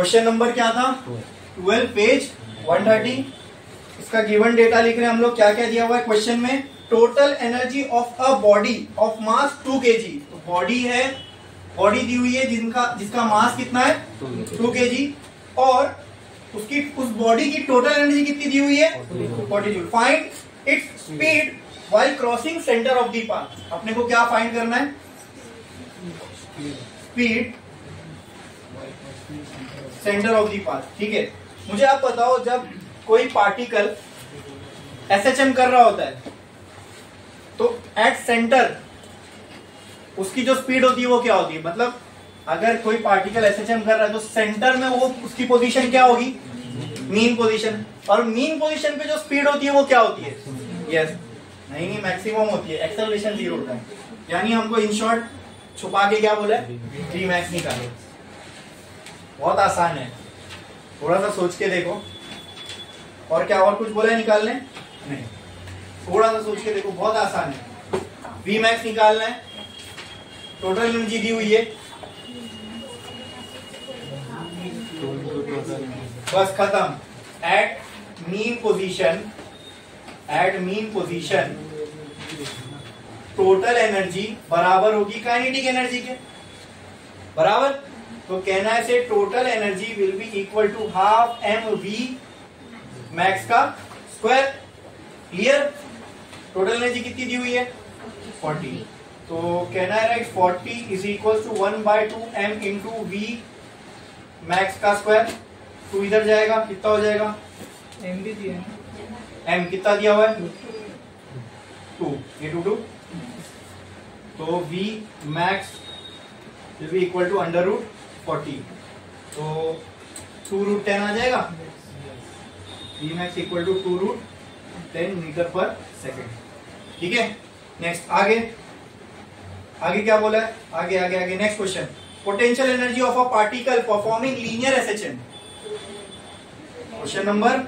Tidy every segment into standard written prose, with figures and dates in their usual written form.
Question number क्या था? 12 page 130। इसका गिवन डेटा लिख रहे हैं हम लोग। क्या क्या दिया हुआ है क्वेश्चन में? Total energy of a body of mass 2 kg। तो बॉडी है, बॉडी दी हुई है जिसका मास कितना है? 2 kg। और उस बॉडी की टोटल एनर्जी कितनी दी हुई है? 40 joule. Find its speed while crossing centre of the path. अपने को क्या फाइंड करना है? Speed centre of the path. ठीक है, मुझे आप बताओ, जब कोई पार्टिकल एसएचएम कर रहा होता है तो एट सेंटर उसकी जो स्पीड होती है वो क्या होती है? मतलब अगर कोई पार्टिकल एसएचएम कर रहा है तो सेंटर में वो उसकी पोजीशन क्या होगी? Mean position. और मीन पोजीशन पे जो स्पीड होती है वो क्या होती है? यस, नहीं मैक्सिमम होती है, एक्सेलरेशन 0 होता है। यानी हमको इन शॉर्ट छुपा के क्या बोला है? V मैक्स निकालो। बहुत आसान है, थोड़ा सा सोच के देखो। और क्या और कुछ बोला है निकालने? नहीं, थोड़ा सा सोच के देखो, बहुत आसान है। V मैक्स निकालना है, टोटल एनर्जी दी हुई है, बस खत्म। At mean position total energy बराबर होगी काइनेटिक एनर्जी के, बराबर। तो कहना है से total energy will be equal to half mv max का स्क्वायर। क्लियर? टोटल एनर्जी कितनी दी हुई है? 40। तो कहना है right 40 is equal to 1/2 m into v max का स्क्वायर। 2 इधर जाएगा, कितना हो जाएगा? m भी दिया है। m कितना दिया हुआ है? 2। ये 2 तो v max will be equal to under root 40। तो 2√10 आ जाएगा। v max equal to 2√10 metre per second. ठीक है, नेक्स्ट आगे क्या बोला है? आगे next question. Potential energy of a particle performing linear SHM. Question number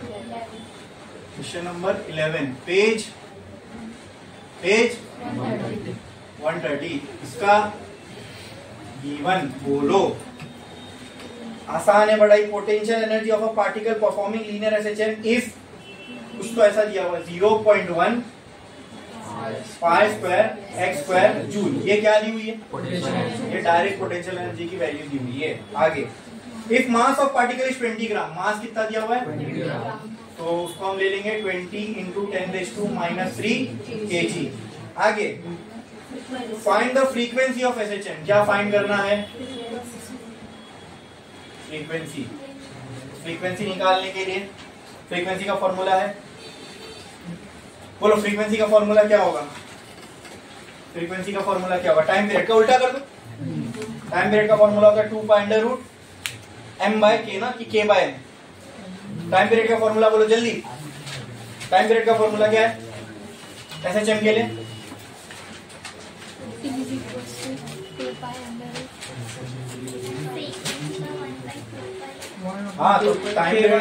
11 page 130। इसका गिवन बोलो। आसान है बड़ा ही। Potential energy of a particle performing linear SHM if, कुछ तो ऐसा दिया हुआ है, 0.1 pi square x square joule. ये क्या दी हुई है? ये डायरेक्ट पोटेंशियल एनर्जी की वैल्यू दी हुई है। आगे, if mass of particle is 20 ग्राम। मास कितना दिया हुआ है? 20 ग्राम। तो उसको हम ले लेंगे 20 इंटू 10⁻³ kg। आगे, find the frequency of SHM. क्या फाइंड करना है? फ्रीक्वेंसी निकालने के लिए फ्रीक्वेंसी का फॉर्मूला है, बोलो फ्रीक्वेंसी का फॉर्मूला क्या होगा? फ्रीक्वेंसी का फॉर्मूला क्या होगा? टाइम पीरियड का उल्टा कर दो। टाइम पीरियड का फॉर्मूला होगा 2π√m/k ना, कि k/m। टाइम पीरियड का फॉर्मूला बोलो जल्दी। टाइम पीरियड का फॉर्मूला क्या है एसएचएम के लिए? हाँ, तो टाइम पीरियड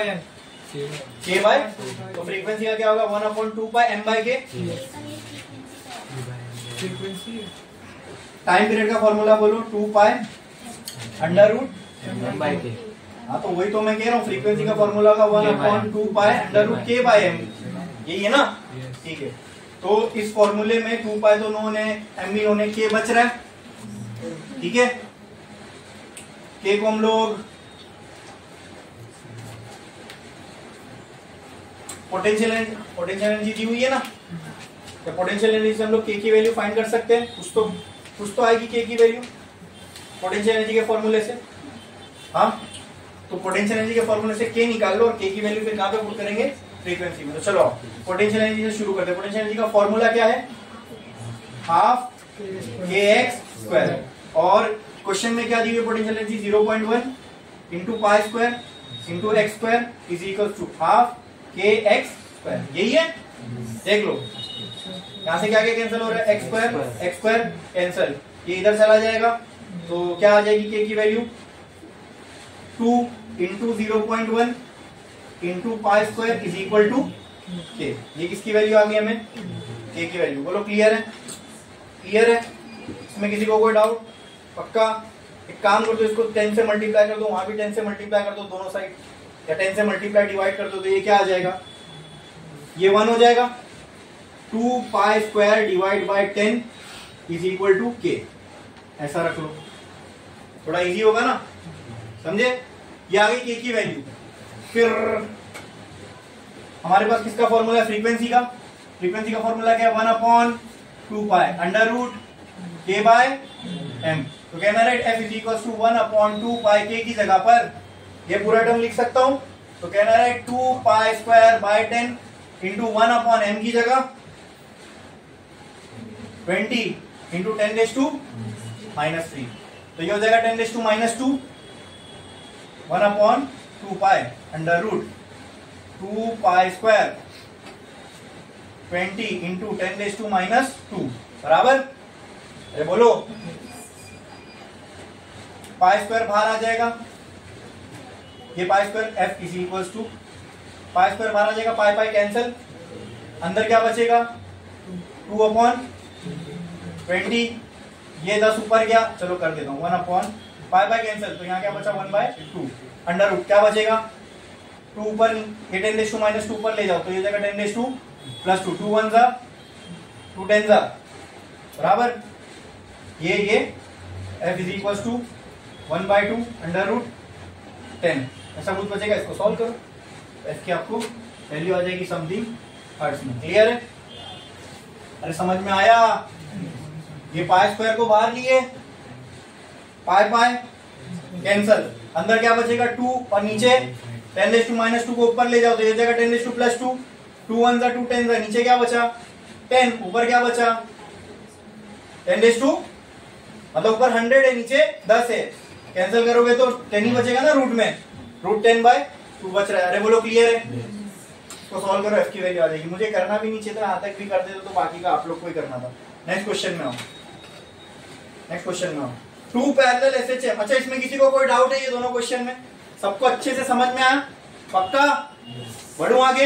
k/, तो फ्रीक्वेंसी का क्या होगा? 1/2πm/k। टाइम पीरियड का फॉर्मूला बोलो 2π√m/k। हाँ, तो वही तो मैं कह रहा हूँ, फ्रीक्वेंसी का फॉर्मूला का 1/2π√k/m। यही है ना? ठीक है, तो इस फॉर्मूले में 2π तो नो ने, m भी नो ने, k बच रहा है। ठीक है, k को हम लोग पोटेंशियल एनर्जी दी हुई है ना, तो पोटेंशियल एनर्जी से हम लोग k की वैल्यू फाइंड कर सकते हैं। कुछ तो आएगी k की वैल्यू पोटेंशियल एनर्जी के फॉर्मूले से। हाँ, तो पोटेंशियल एनर्जी के फॉर्मूले से k निकाल लो और k की वैल्यू फिर कहाँ पे पुट करेंगे? फ्रीक्वेंसी में। तो चलो पोटेंशियल एनर्जी से शुरू करते हैं। पोटेंशियल एनर्जी का फॉर्मूला क्या है? Half kx²। और क्वेश्चन में क्या दी हुई potential energy? 0.1 into pi square into x square is equal to half kx²। यही है, देख लो यहाँ से क्या क्या कैंसिल हो रहा है? x स्क्वायर कैंसिल, ये इधर चला जाएगा। तो क्या आ जाएगी k की value? 2 into 0.1 into pi square is equal to k। ये किसकी वैल्यू आ गई हमें? k की वैल्यू। बोलो क्लियर है? क्लियर है? इसमें किसी को कोई डाउट? पक्का? एक काम कर दो, इसको 10 से मल्टीप्लाई कर दो, वहां भी 10 से मल्टीप्लाई कर दो दोनों साइड, या 10 से मल्टीप्लाई डिवाइड कर दो, तो ये क्या आ जाएगा, ये 1 हो जाएगा। 2 pi square divide by 10 is equal to k, ऐसा रख लो, थोड़ा इजी होगा ना, समझे। ये आ गई k की वैल्यू। फिर हमारे पास किसका फॉर्मूला है, फ्रीक्वेंसी का। फ्रीक्वेंसी का फॉर्मूला क्या है, 1/2 pi under root k by m। तो कहना है f is equal to 1/2 pi k की जगह पर ये पूरा टर्म लिख सकता हूं, तो कहना है 2 pi square by 10 into 1/m की जगह 20 इंटू 10⁻³ तो ये हो जाएगा 10⁻², 1/2 pi under root 2 pi square 20 into 10⁻² बराबर, अरे बोलो, पाई स्क्वायर बाहर आ जाएगा, ये pi square f is equal to pi square बाहर आ जाएगा, पाई पाई कैंसिल, अंदर क्या बचेगा 2/20, ये 10 ऊपर गया, चलो कर देता हूँ 1/पाई पाई कैंसिल, तो यहाँ क्या बचा 1/2 अंडर रूट क्या बचेगा 2 ऊपर, ये 10⁻² ऊपर ले जाओ, तो ये जगह 10⁻²+2, 2 1 जा 2 10 जा बराबर, ये f is equal to 1/2 under root 10, ऐसा कुछ बचेगा। इसको सॉल्व करो, f की आपको वैल्यू आ जाएगी समथिंग हर्ट्ज में। क्लियर है, अरे समझ में आया। ये पाई स्क्वायर को बाहर लिए, पाई पाई कैंसल, अंदर क्या बचेगा 2 और नीचे 10⁻² को ऊपर ले जाओ, तो ये जगह 10⁻²+2, 2 1 जा 2 10 जा, नीचे क्या बचा 10, ऊपर क्या बचा 10⁻, मतलब ऊपर 100 है नीचे 10 है, कैंसिल करोगे तो 10 ही बचेगा ना रूट में, रूट 10/2 बच रहा है। अरे बोलो क्लियर है, इसको सॉल्व करो, f की वैल्यू आ जाएगी। मुझे करना भी नहीं चाहिए था, यहाँ तक भी कर देते तो बाकी का आप लोग को ही करना था। नेक्स्ट क्वेश्चन में आओ, नेक्स्ट क्वेश्चन में आओ, 2 पैरेलल SHM। अच्छा, इसमें किसी को कोई डाउट है ये दोनों क्वेश्चन में, सबको अच्छे से समझ में आया, पक्का। बढ़ू आगे,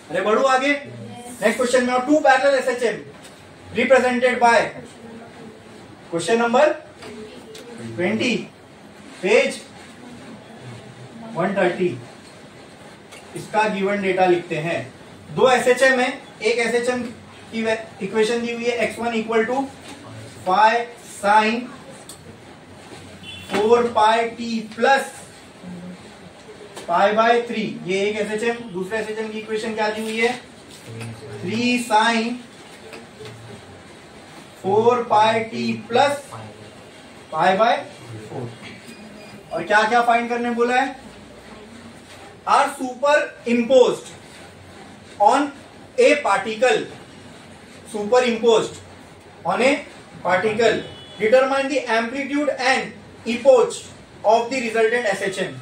अरे बढ़ू आगे, नेक्स्ट क्वेश्चन में आओ। 2 parallel SHM represented by, question number 20 page 130, इसका गिवन डेटा लिखते हैं। 2 SHM है, एक SHM की इक्वेशन दी हुई है x1 equal to 5 sin 4 pi t plus π/3, ये एक SHM। दूसरे SHM की इक्वेशन क्या दी हुई है 3 sin 4 पाई t प्लस π/4। और क्या क्या फाइंड करने बोला है, are superimposed on a particle, superimposed on a particle, determine the amplitude and epoch of the resultant SHM।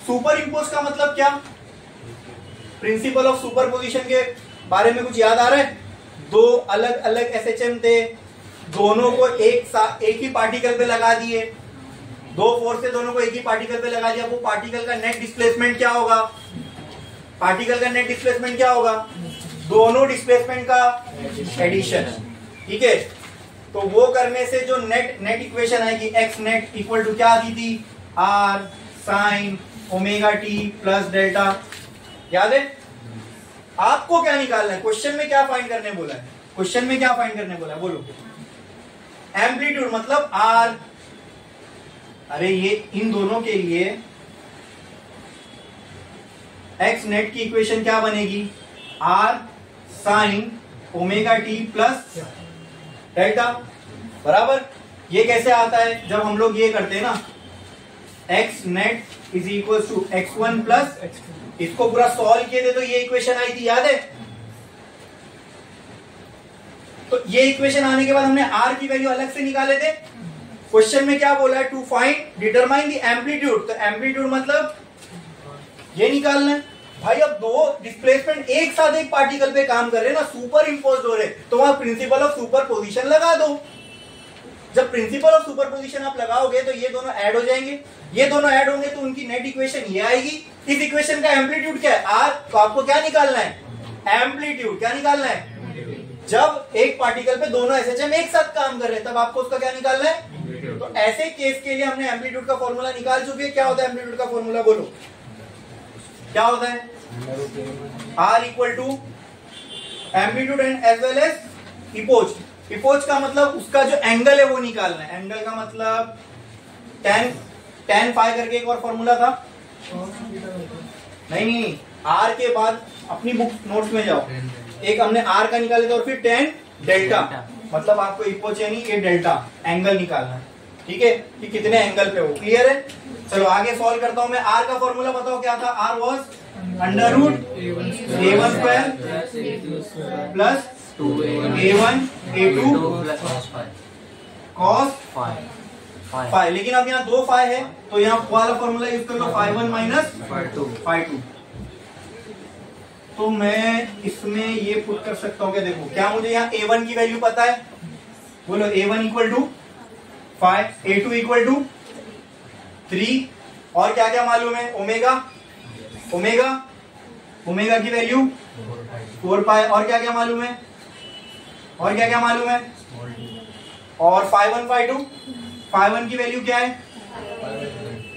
Superimpose का मतलब क्या, प्रिंसिपल ऑफ सुपरपोजिशन के बारे में कुछ याद आ रहा है। 2 अलग अलग SHM थे, दोनों को एक ही पार्टिकल पे लगा दिए, 2 फोर्स से दोनों को एक ही पार्टिकल पे लगा दिया, वो पार्टिकल का नेट डिस्प्लेसमेंट क्या होगा, पार्टिकल का नेट डिस्प्लेसमेंट क्या होगा, दोनों डिस्प्लेसमेंट का एडिशन। ठीक है, तो वो करने से जो नेट इक्वेशन आएगी x नेट इक्वल टू क्या आती थी, r sine omega t plus delta. याद है, आपको क्या निकालना है, क्वेश्चन में क्या फाइंड करने बोला है, क्वेश्चन में क्या फाइंड करने बोला है, बोलो। एम्पलीट्यूड मतलब r, अरे ये इन दोनों के लिए x नेट की इक्वेशन क्या बनेगी, r sine omega t plus delta बराबर। ये कैसे आता है, जब हम लोग ये करते हैं ना, x net is equal to x1 plus, इसको पूरा सॉल्व किए थे तो ये इक्वेशन आई थी, याद है। तो ये इक्वेशन आने के बाद हमने r की वैल्यू अलग से निकाले थे। क्वेश्चन में क्या बोला है, to find determine the amplitude, तो एम्पलीट्यूड मतलब ये निकालना है। भाई अब 2 डिस्प्लेसमेंट एक साथ एक पार्टिकल पे काम कर रहे हैं ना, सुपर इम्पोज हो रहे, तो वहां प्रिंसिपल ऑफ सुपरपोजिशन लगा दो। जब प्रिंसिपल ऑफ सुपरपोजिशन आप लगाओगे तो ये दोनों ऐड हो जाएंगे, ये दोनों ऐड होंगे तो उनकी नेट इक्वेशन ये आएगी। इस इक्वेशन का एम्पलीट्यूड क्या है, आर, तो आपको क्या निकालना है, एम्पलीट्यूड। क्या निकालना है, जब एक पार्टिकल पे दोनों एसएचएम एक साथ काम कर रहे हैं तब आपको उसका क्या निकालना है। तो ऐसे केस के लिए हमने एम्पलीट्यूड का फॉर्मूला निकाल चुके हैं। क्या होता है एम्पलीट्यूड का फॉर्मूला, बोलो क्या होता है। R equal to amplitude and as well as epoch. Epoch का मतलब उसका जो एंगल है वो निकालना है। एंगल का मतलब tan फाई करके एक और फॉर्मूला था। नहीं, R के बाद अपनी बुक नोट्स में जाओ, एक हमने R का निकाला था और फिर tan डेल्टा, मतलब आपको इपोज यानी ये डेल्टा एंगल निकालना है। ठीक है कि कितने एंगल पे हो। क्लियर है। चलो आगे सॉल्व करता हूं मैं। R का फॉर्मूला बताओ क्या था। R was under root a1 square plus a1 a2 cos phi. लेकिन अब यहाँ 2 फाई है तो यहाँ वाला फॉर्मूला यूज कर लो, फाई1 माइनस फाई2। तो मैं इसमें ये पुट कर सकता हूँ क्या, देखो क्या मुझे यहाँ a1 की वैल्यू पता है, बोलो a1 equal to 5, a2 equal to 3 और क्या क्या मालूम है, ओमेगा की वैल्यू 4 पाई और क्या क्या मालूम है, और फाई1 की वैल्यू क्या है,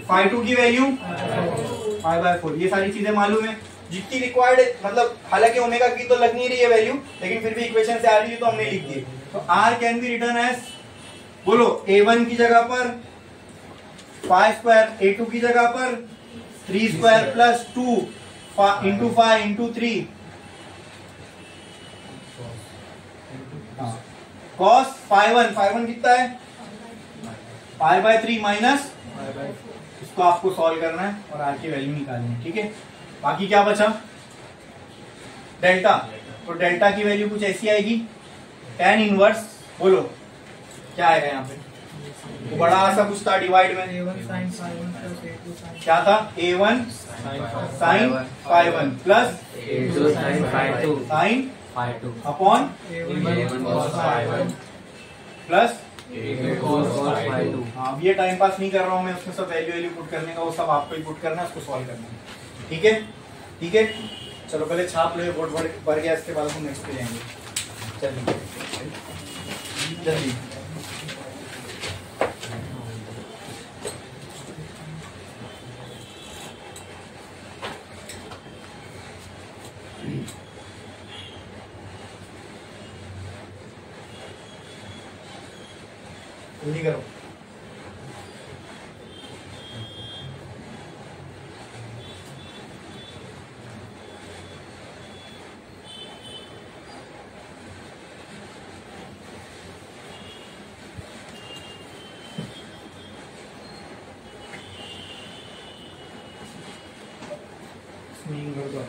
फाई2 की वैल्यू 5/4। ये सारी चीजें मालूम है जितनी रिक्वायर्ड, मतलब हालांकि ओमेगा की तो लग नहीं रही है वैल्यू, लेकिन फिर भी इक्वेशन से आ रही है तो हमने लिख दी। तो R can be return as, बोलो a1 की जगह पर 5 स्क्वायर, a2 की जगह पर 3 square plus 2 into 5 into 3 cos phi कितना है 5/3 माइनस, इसको आपको सॉल्व करना है और R की वैल्यू निकालनी है। ठीक है, बाकी क्या बचा, डेल्टा। तो डेल्टा की वैल्यू कुछ ऐसी आएगी, tan इनवर्स, बोलो क्या आएगा यहाँ पे, तो बड़ा सा कुछ था डिवाइड में, a1 sin phi plus a2 sin क्या था, a1 sin phi plus a2 sin phi sin phi upon a1 cos phi plus a2 cos phi. हाँ, अब ये टाइम पास नहीं कर रहा हूँ मैं, उसमें सब वैल्यू पुट करने का, वो सब आपको ही पुट करना है, उसको सॉल्व करना है। ठीक है, ठीक है, चलो पहले छाप लो, बोर्ड भर गया, इसके बाद हम नेक्स्ट पे जाएंगे। चलिए जल्दी। जल्दी करो। स्विंग कर दो।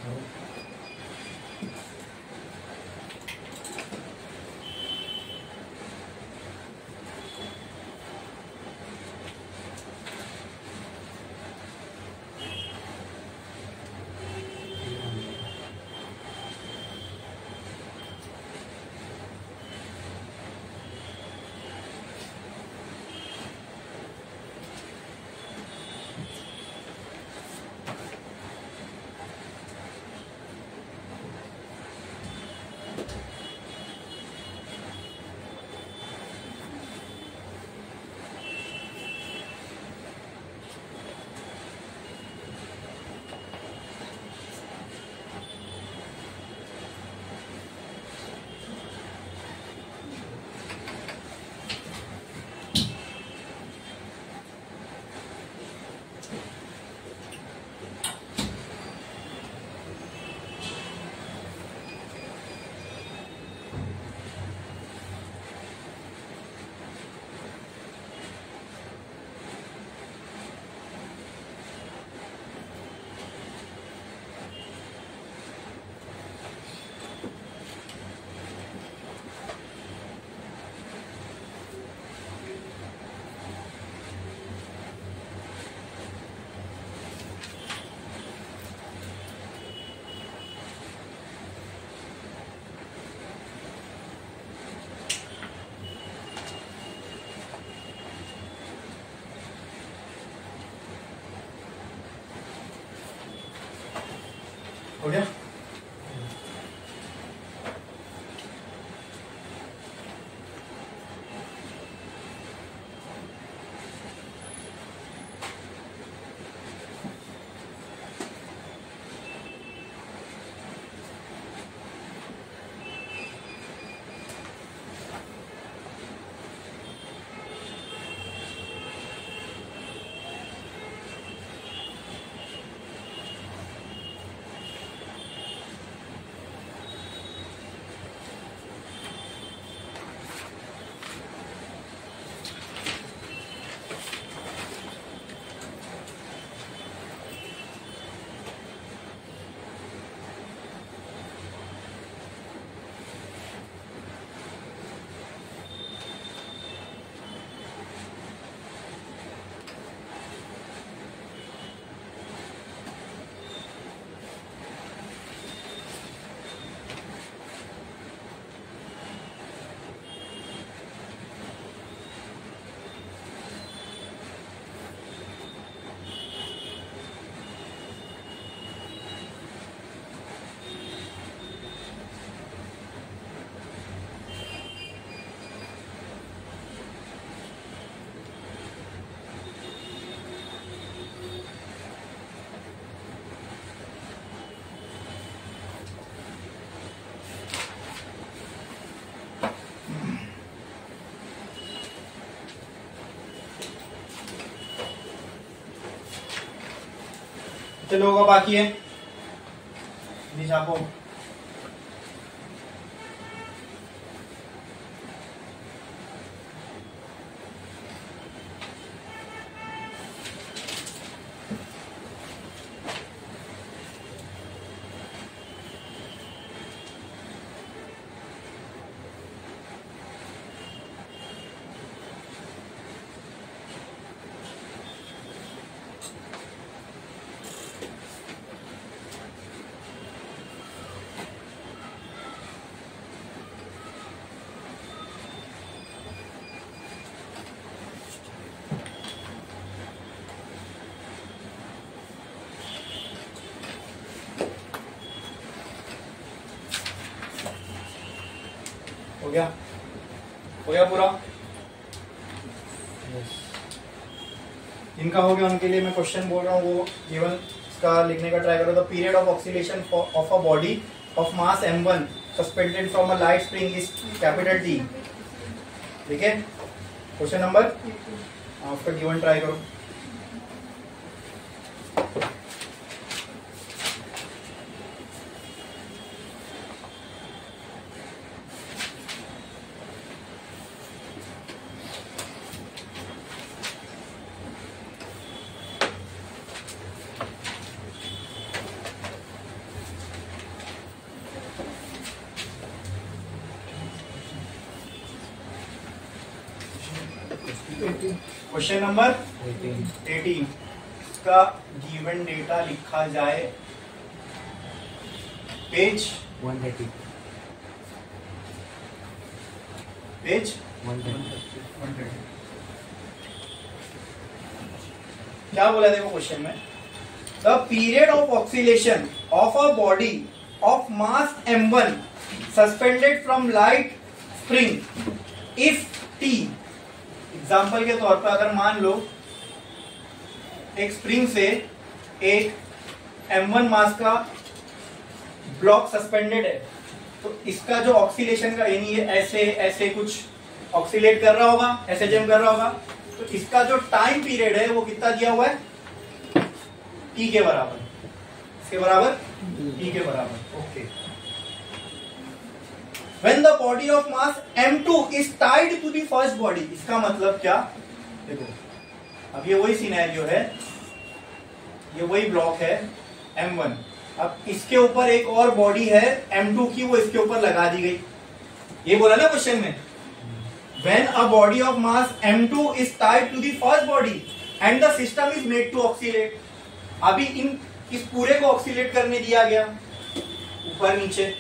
हो गया। कितने लोगों का बाकी है? जी छापो। हो गया पूरा? इनका हो गया, उनके लिए मैं क्वेश्चन बोल रहा हूँ, वो केवल इसका लिखने का ट्राई करो। The period of oscillation of a body of mass m1 suspended from a light spring is capital T। ठीक है, क्वेश्चन नंबर, उसका गिवन ट्राई करो। क्वेश्चन नंबर 18 का गिवन डेटा लिखा जाए पेज 130 पेज 130 क्या बोला देखो क्वेश्चन में, the period of oscillation of a body of mass m1 suspended from light spring if t। Example के तौर पर अगर मान लो एक स्प्रिंग से एक m1 मास का ब्लॉक सस्पेंडेड है, तो इसका जो ऑक्सीलेशन का यानी ये ऐसे ऐसे कुछ ऑक्सीलेट कर रहा होगा, ऐसे जम कर रहा होगा, तो इसका जो टाइम पीरियड है वो कितना दिया हुआ है? t के बराबर। इसके बराबर t के बराबर। Okay. When the body of mass m2 is tied to the first body, इसका मतलब क्या? देखो अब ये वही सिनेरियो है, ये वही ब्लॉक है m1, अब इसके ऊपर एक और बॉडी है m2 की, वो इसके ऊपर लगा दी गई। ये बोला ना क्वेश्चन में, when a body of mass m2 is tied to the first body and the system is made to oscillate। अभी इस पूरे को ऑक्सीलेट करने दिया गया ऊपर नीचे।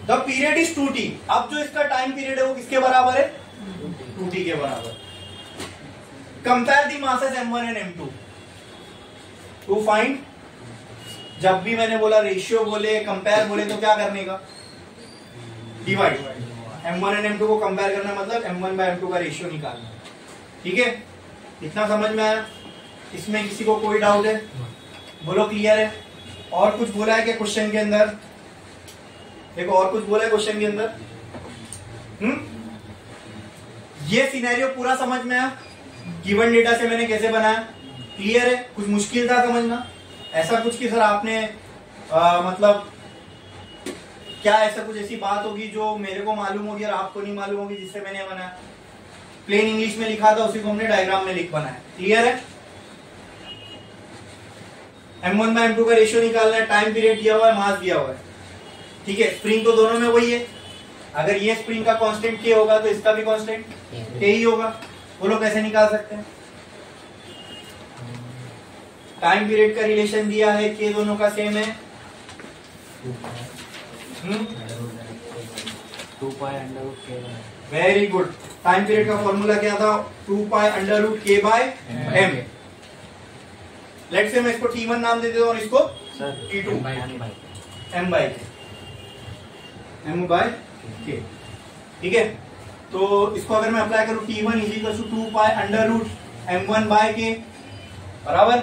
The period is 2t। अब जो इसका टाइम पीरियड है वो किसके बराबर है? 2t के बराबर। Compare the masses m1 and m2 to find. जब भी मैंने बोला रेशियो बोले, कंपेयर बोले, तो क्या करने का? डिवाइड। m1 एंड m2 को कंपेयर करना मतलब m1 बाय m2 का रेशियो निकालना। ठीक है, इतना समझ में आया? इसमें किसी को कोई डाउट है? बोलो क्लियर है? और कुछ बोला है क्या क्वेश्चन के अंदर? देखो और कुछ बोला है क्वेश्चन के अंदर? ये सिनेरियो पूरा समझ में आया? गिवन डेटा से मैंने कैसे बनाया? क्लियर है? कुछ मुश्किल था समझना? ऐसा कुछ कि सर आपने मतलब क्या ऐसा कुछ ऐसी बात होगी जो मेरे को मालूम होगी और आपको नहीं मालूम होगी जिससे मैंने बनाया? प्लेन इंग्लिश में लिखा था, उसी को हमने डायग्राम में लिख बनाया। क्लियर है? m1 बाय m2 का रेशियो निकालना है, टाइम पीरियड दिया हुआ है, मास दिया हुआ है। ठीक है, स्प्रिंग तो दोनों में वही है। अगर ये स्प्रिंग का कांस्टेंट k होगा तो इसका भी कांस्टेंट k ही होगा। बोलो कैसे निकाल सकते हैं? टाइम पीरियड का रिलेशन दिया है, k दोनों का सेम है। 2 pi under root k। Very good. Time period का फॉर्मूला क्या था? 2 pi under root k by m। Let's say मैं इसको t1 नाम दे देता हूं और इसको t2 m बाय k। ठीक है, तो इसको अगर मैं अप्लाई करूं t1 is equal to 2 pi under root m1 by k बराबर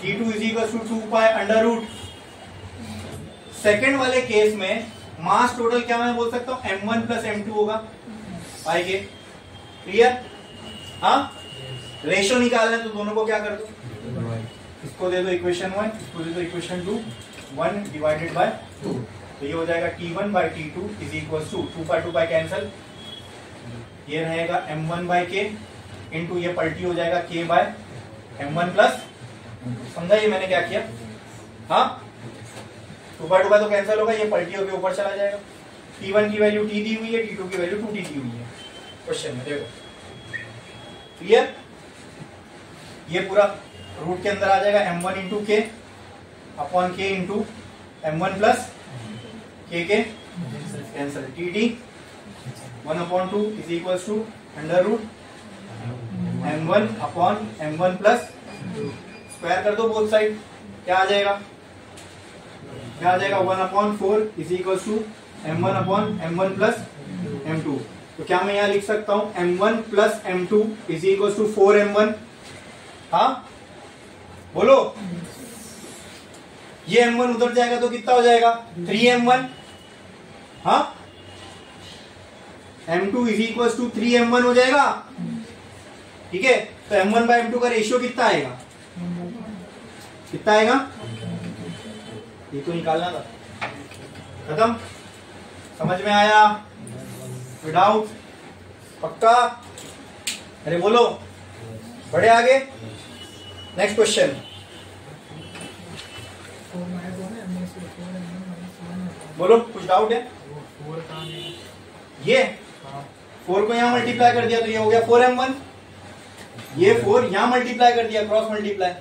t2 is equal to 2 pi under root. Second वाले केस में मास टोटल क्या मैं बोल सकता हूं? m1 प्लस m2 होगा बाय k। क्लियर? हाँ, रेशियो निकालना है तो दोनों को क्या कर दो, इसको दे दो इक्वेशन 1, इसको दे दो इक्वेशन 2, 1 डिवाइडेड बाय 2, तो ये हो जाएगा T1 by T2 is equal to 2 by 2 by cancel, ये रहेगा M1 बाय K इंटू ये पलटी हो जाएगा K बाय M1 प्लस, समझा ये मैंने क्या किया, हाँ 2 बाय 2 बाय तो कैंसिल होगा, ये पलटी होकर ऊपर चला जाएगा। T1 की वैल्यू T दी हुई है, T2 की वैल्यू 2T दी हुई है क्वेश्चन में, देखो क्लियर, ये पूरा रूट के अंदर आ जाएगा M1 into k upon k into M1 plus k cancel, TT 1/2 is equal to under root M1 upon M1 plus, square कर दो बोथ साइड, क्या आ जाएगा, 1/4 is equal to M1 upon M1 plus M2, तो क्या मैं यहाँ लिख सकता हूँ M1 plus M2 is equal to 4M1, हाँ बोलो, ये M1 उधर जाएगा तो कितना हो जाएगा 3M1, हाँ M2 is equal to 3M1 हो जाएगा, ठीक है, तो M1 बाय M2 का रेशियो कितना आएगा, कितना आएगा, ये तो निकालना था, खत्म, समझ में आया, विदाउट, पक्का, अरे बोलो, बढ़े आगे, नेक्स्ट क्वेश्चन, 4 माइनस 1 है, M1 से 4 M1 माइनस 1 है। बोलो कुछ डाउट है, 4 कहाँ है? ये 4 को यहाँ मल्टीप्लाई कर दिया तो ये हो गया 4M1, ये 4 यहाँ मल्टीप्लाई कर दिया, क्रॉस मल्टीप्लाई,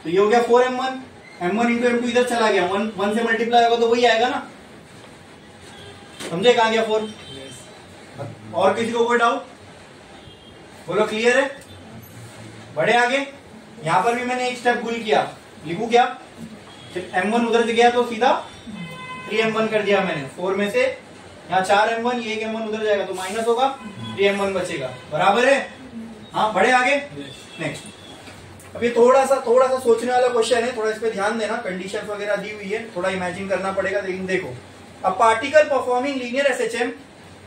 तो ये हो गया 4M1, M1 इंटू M2 इधर चला गया, 1 से मल्टीप्लाई होगा तो वही आएगा ना, समझे कहाँ गया 4, और किसी को कोई डाउट, बोलो क्लियर है, बढ़े आगे, यहां पर भी मैंने एक स्टेप भूल किया, लिखू क्या, जब M1 उधर से गया तो सीधा 3M1 कर दिया मैंने, 4 में से यहाँ 4M1, ये 1 M1 उधर जाएगा तो माइनस होगा, 3M1 बचेगा, बराबर है, हाँ बढ़े आगे, नेक्स्ट, अब ये थोड़ा सा सोचने वाला क्वेश्चन है, थोड़ा इस पे ध्यान देना, कंडीशन वगैरह दी हुई है, थोड़ा इमेजिन करना पड़ेगा, लेकिन देखो, अ particle performing linear SHM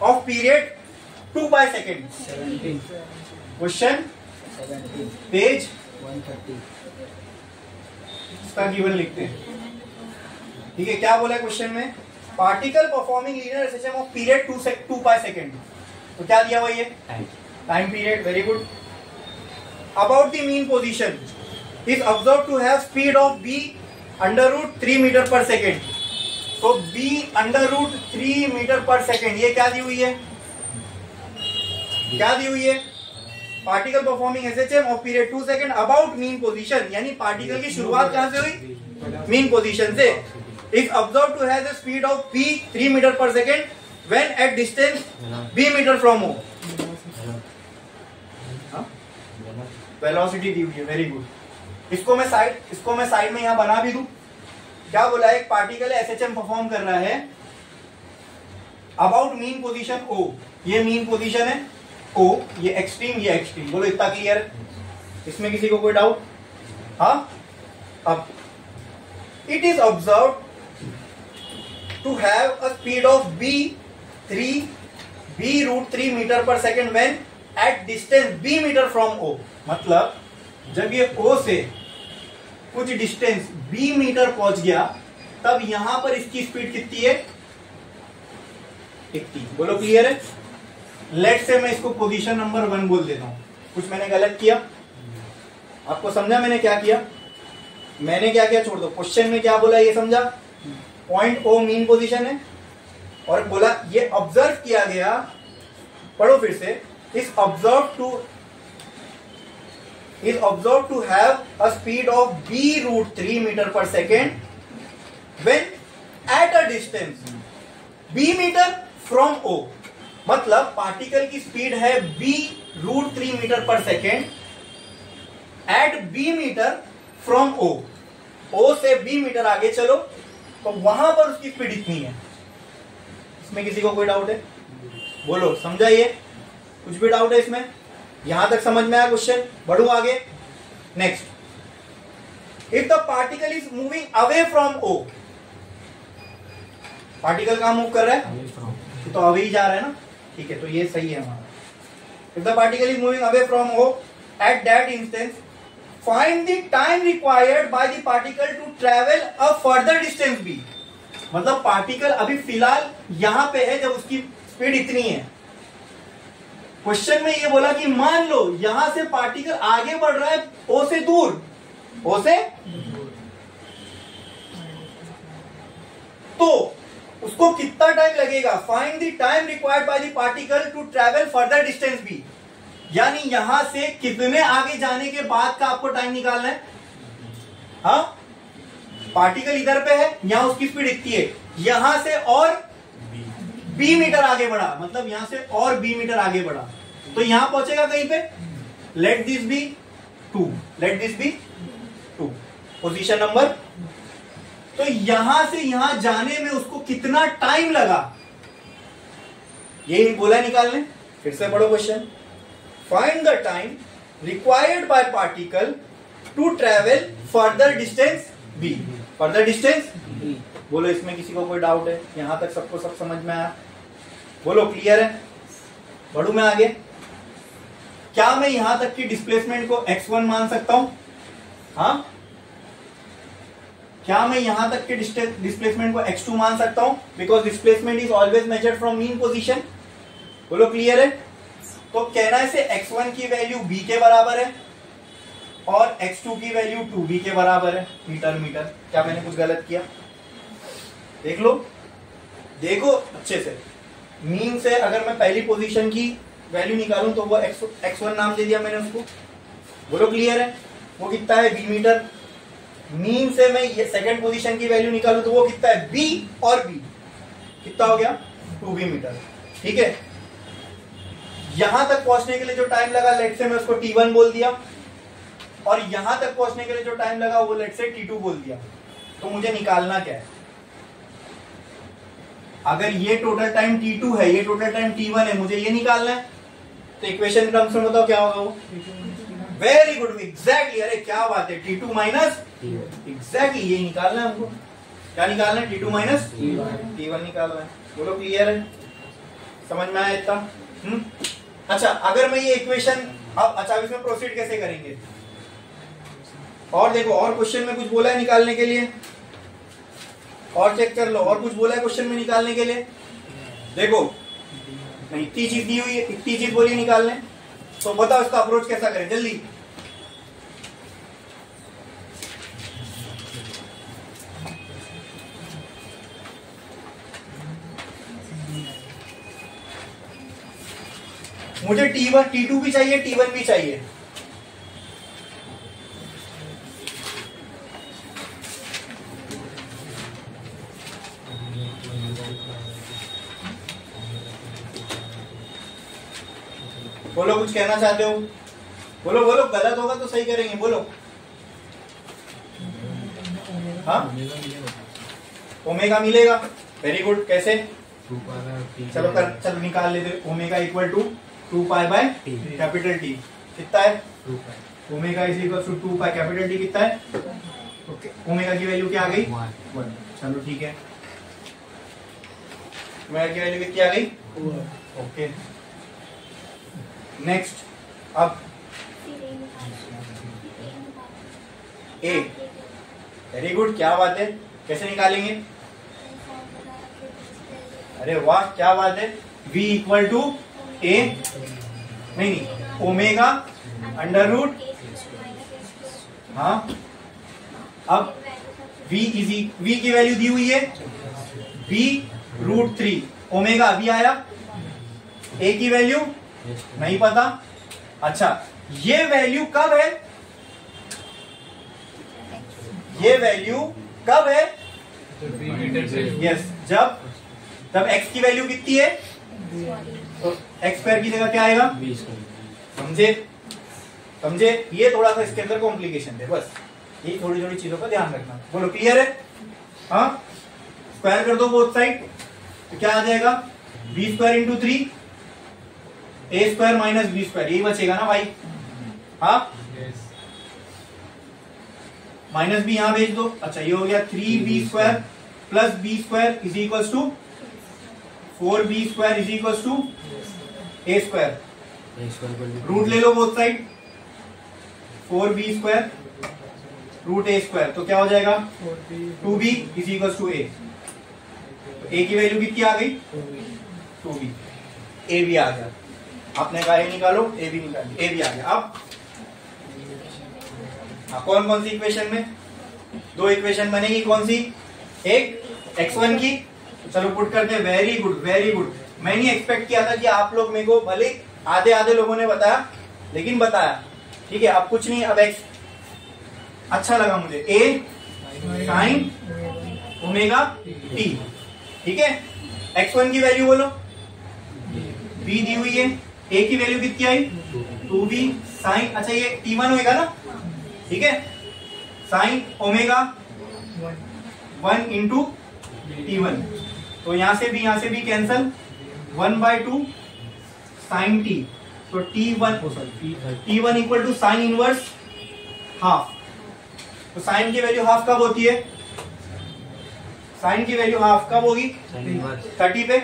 of period 2 by second, 17 question 17 page 130, इसका गिवन लिखते हैं, ठीक है, क्या बोला है क्वेश्चन में, particle performing linear SHM of period 2 by second, तो क्या दिया हुआ ये time period, very good, about the mean position is observe to have speed of b √3 metre per second, तो b √3 मीटर पर सेकेंड, ये क्या दी हुई है, क्या दी हुई है, particle performing SHM of period 2 second about mean position, यानी पार्टिकल की शुरुआत कहां से हुई, मीन पोजीशन से, is observe to have the speed of b 3 metre per second when at distance b metre from o, velocity दी हुई है, वेरी गुड, इसको मैं साइड में यहां बना भी दूं, क्या बोला है, एक पार्टिकल SHM परफॉर्म कर रहा है अबाउट मीन पोजीशन o, ये मीन पोजीशन है O, ये एक्सट्रीम, बोलो इतना क्लियर है, इसमें किसी को कोई डाउट, हाँ, अब it is observe to have a speed of b √3 metre per second when at distance b metre from O, मतलब जब ये O से कुछ डिस्टेंस b मीटर पहुंच गया तब यहां पर इसकी स्पीड कितनी है, 80, बोलो क्लियर है, लेट से मैं इसको पोजीशन नंबर 1 बोल देता हूं, कुछ मैंने गलत किया, आपको समझा मैंने क्या किया, छोड़ दो, क्वेश्चन में क्या बोला ये समझा, पॉइंट O मीन पोजीशन है, और बोला ये ऑब्जर्व किया गया, पढ़ो फिर से, is observe to have a speed of b √3 metre per second when at a distance b metre from O, मतलब पार्टिकल की स्पीड है b √3 metre per second at b metre from O से b metre आगे चलो तो वहां पर उसकी स्पीड इतनी है, इसमें किसी को कोई डाउट है, बोलो, समझा ये, कुछ भी डाउट है इसमें, यहां तक समझ में आया क्वेश्चन, बढ़ू आगे, next, if the particle is moving away from O, particle कहां मूव कर रहा है, तो अवे ही जा रहा है ना, ठीक है, तो ये सही है हमारा, if the particle is moving away from O at that instance find the time required by the particle to travel a further distance b। मतलब पार्टिकल अभी फिलहाल यहां पे है जब उसकी स्पीड इतनी है। क्वेश्चन में ये बोला कि मान लो यहां से पार्टिकल आगे बढ़ रहा है ओ से दूर, ओ से, तो उसको कितना टाइम लगेगा। Find the time required by the particle to travel further distance b, यानी यहां से कितने आगे जाने के बाद का आपको टाइम निकालना है। हाँ, पार्टिकल इधर पे है, यहां उसकी स्पीड इतनी है, यहां से और b मीटर आगे बढ़ा, मतलब यहां से और b मीटर आगे बढ़ा, तो यहां पहुंचेगा कहीं पे। Let this be 2, let this be 2, position number. तो यहां से यहां जाने में उसको कितना टाइम लगा, यही बोला निकालने। फिर से पढ़ो question. Find the time required by particle to travel further distance b। Further distance, बोलो इसमें किसी को कोई डाउट है? यहां तक सबको सब समझ में आया? बोलो क्लियर है? बढ़ू मैं आगे। क्या मैं यहां तक की डिस्प्लेसमेंट को x1 मान सकता हूं? हाँ, क्या मैं यहां तक के डिस्प्लेसमेंट को x2 मान सकता हूं? Because displacement is always measured from mean position. बोलो क्लियर है? तो कहना है से x1 की वैल्यू b के बराबर है और x2 की वैल्यू 2b के बराबर है। मीटर मीटर, क्या मैंने कुछ गलत किया? देख लो, देखो अच्छे से। मीन से अगर मैं पहली पोजीशन की वैल्यू निकालूं तो वो x1 नाम दे दिया मैंने उसको। बोलो क्लियर है? वो कितना है? b metre. मीन से मैं ये सेकंड पोजीशन की वैल्यू निकालूं तो वो कितना है? b और b कितना हो गया? 2b metre. ठीक है, यहां तक पहुंचने के लिए जो टाइम लगा लेट से मैं उसको t1 बोल दिया, और यहां तक पहुंचने के लिए जो टाइम लगा वो लेट से t2 बोल दिया। तो मुझे निकालना क्या है? अगर ये टोटल टाइम t2 है, ये टोटल टाइम t1 है, मुझे ये निकालना है। तो इक्वेशन टर्म्स में बताओ क्या होगा वो? Very good, exactly. अरे क्या बात है, t2 माइनस, एग्जैक्टली ये निकालना है हमको। क्या निकालना है? t2 माइनस t1 निकालना है। बोलो क्लियर है? समझ में आया इतना? अच्छा, अगर मैं ये इक्वेशन अब अच्छा इसमें प्रोसीड कैसे करेंगे? और देखो, और क्वेश्चन में कुछ बोला है निकालने के लिए, और चेक कर लो, और कुछ बोला है क्वेश्चन में निकालने के लिए। देखो, नहीं, इतनी चीज दी हुई है, इतनी चीज बोली निकालने, तो बताओ इसका अप्रोच कैसा करें जल्दी। मुझे t1 t2 भी चाहिए, t1 भी चाहिए। बोलो, कुछ कहना चाहते हो? बोलो बोलो, गलत होगा तो सही करेंगे, बोलो। हाँ, ओमेगा मिलेगा। वेरी गुड, कैसे? चलो चलो निकाल लेते। Omega equal to 2 pi by capital T. कितना है? Omega is equal to 2 pi capital T. कितना है? ओके, ओमेगा की वैल्यू क्या आ गई? 1। चलो ठीक है, ओमेगा की वैल्यू कितनी आ गई? Okay, next. अब ए, वेरी गुड, क्या बात है। कैसे निकालेंगे? अरे वाह, क्या बात है। v इक्वल टू ए, नहीं, ओमेगा अंडर रूट, हाँ। अब v की वैल्यू दी हुई है v रूट 3, ओमेगा v आया, a की वैल्यू नहीं पता। अच्छा, ये वैल्यू कब है? ये वैल्यू कब है? यस, जब x की वैल्यू कितनी है तो x स्क्वायर की जगह क्या आएगा? समझे? समझे? ये थोड़ा सा इसके अंदर कॉम्प्लिकेशन है, बस ये थोड़ी थोड़ी चीजों का ध्यान रखना। बोलो क्लियर है? हाँ, स्क्वायर कर दो बोथ साइड, तो क्या आ जाएगा? b square into 3 a square minus b square, यही बचेगा ना भाई? हाँ, माइनस b यहां भेज दो। अच्छा, ये हो गया 3b square plus b square is equal to 4b square is equal to a square. Root ले लो both side, 4b² root a², तो क्या हो जाएगा 2b is equal to a। तो a की वैल्यू कितनी आ गई 2b, a भी आ गया। आपने कहा a निकालो, a भी निकाली, a भी आ गया। अब कौन कौन सी इक्वेशन में, दो इक्वेशन बनेगी, कौन सी, एक x1 की, चलो पुट करते हैं। Very good very good. मैं नहीं एक्सपेक्ट किया था कि आप लोग मेरे को, भले आधे आधे लोगों ने बताया लेकिन बताया, ठीक है। अब कुछ नहीं, अब x अच्छा लगा मुझे, a साइन ओमेगा t, ठीक है। x1 की वैल्यू बोलो, b दी हुई है, a की वैल्यू कितनी आई 2b साइन, अच्छा ये t1 होएगा ना, ठीक है। साइन ओमेगा 1 इंटू t1, तो यहां से भी कैंसल, 1/2 साइन t, तो t1 equal to sine inverse half. तो साइन की वैल्यू हाफ कब होती है, साइन की वैल्यू हाफ कब होगी 30 पे,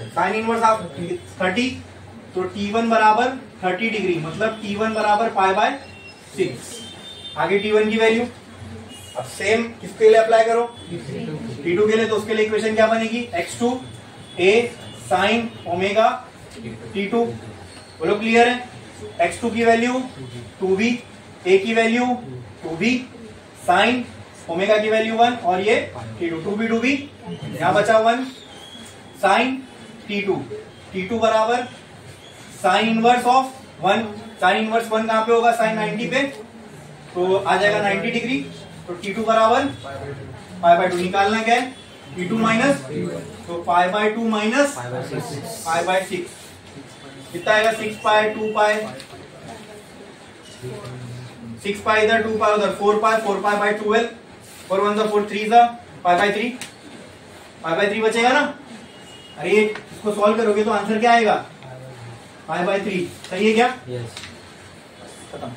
साइन इनवर्स हाफ 30, तो t1 बराबर 30 डिग्री, मतलब t1 बराबर π/6। आगे t1 की वैल्यू, अब सेम किसके लिए अप्लाई करो, t2 के लिए, तो उसके लिए इक्वेशन क्या बनेगी, x2 a sine omega t2, बोलो क्लियर है। x2 की वैल्यू 2b, a की वैल्यू 2b साइन ओमेगा की वैल्यू 1, और ये t2, 2b यहां बचा 1 साइन t2 बराबर sine inverse of 1, sine inverse 1 कहां पे होगा, साइन 90 पे, तो आ जाएगा 90 डिग्री। तो t2 बराबर π/2, निकालना क्या है t2 माइनस, तो π/2 माइनस π/6 कितना आएगा, 6π 2π, 6π इधर 2π उधर, 4π/12, 4 1 4 3 π/3, π/3 बचेगा ना। अरे इसको सॉल्व करोगे तो आंसर क्या आएगा π/3, सही है क्या, खत्म,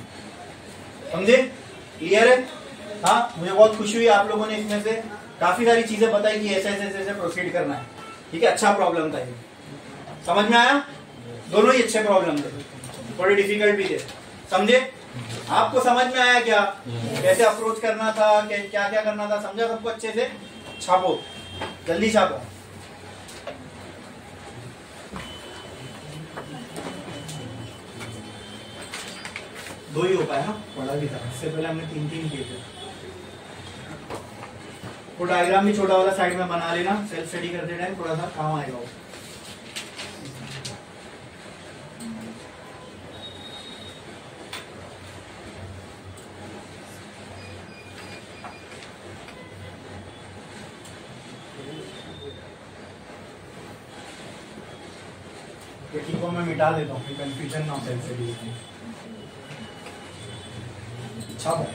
समझे, क्लियर है। हाँ, मुझे बहुत खुशी हुई, आप लोगों ने इसमें से काफी सारी चीजें बताई कि ऐसे ऐसे ऐसे प्रोसीड करना है, ठीक है। अच्छा प्रॉब्लम था ये, समझ में आया, दोनों ही अच्छे प्रॉब्लम थे, थोड़े डिफिकल्ट भी थे, समझे। आपको समझ में आया क्या, कैसे अप्रोच करना था, क्या क्या करना था, समझा सबको अच्छे से। छापो, जल्दी छापो। दो ही हो पाया ना, बड़ा भी था, इससे पहले हमने 3 किए थे। वो डायग्राम भी छोटा वाला साइड में बना लेना, सेल्फ स्टडी करते टाइम थोड़ा सा काम आएगा वो। ठीक है, मैं मिटा देता हूँ, कंफ्यूजन ना हो सेल्फ स्टडी में। छापो।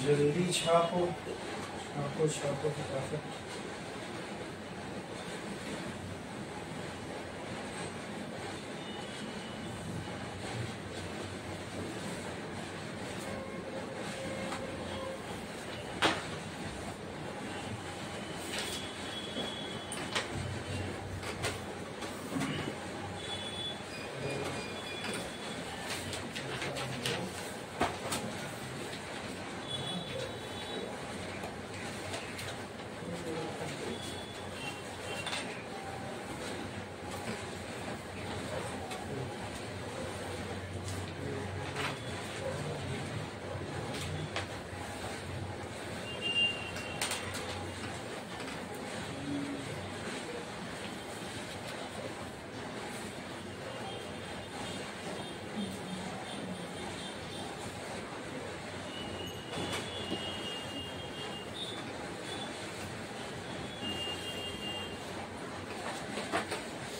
जल्दी छापो छापो छापो फटाफट।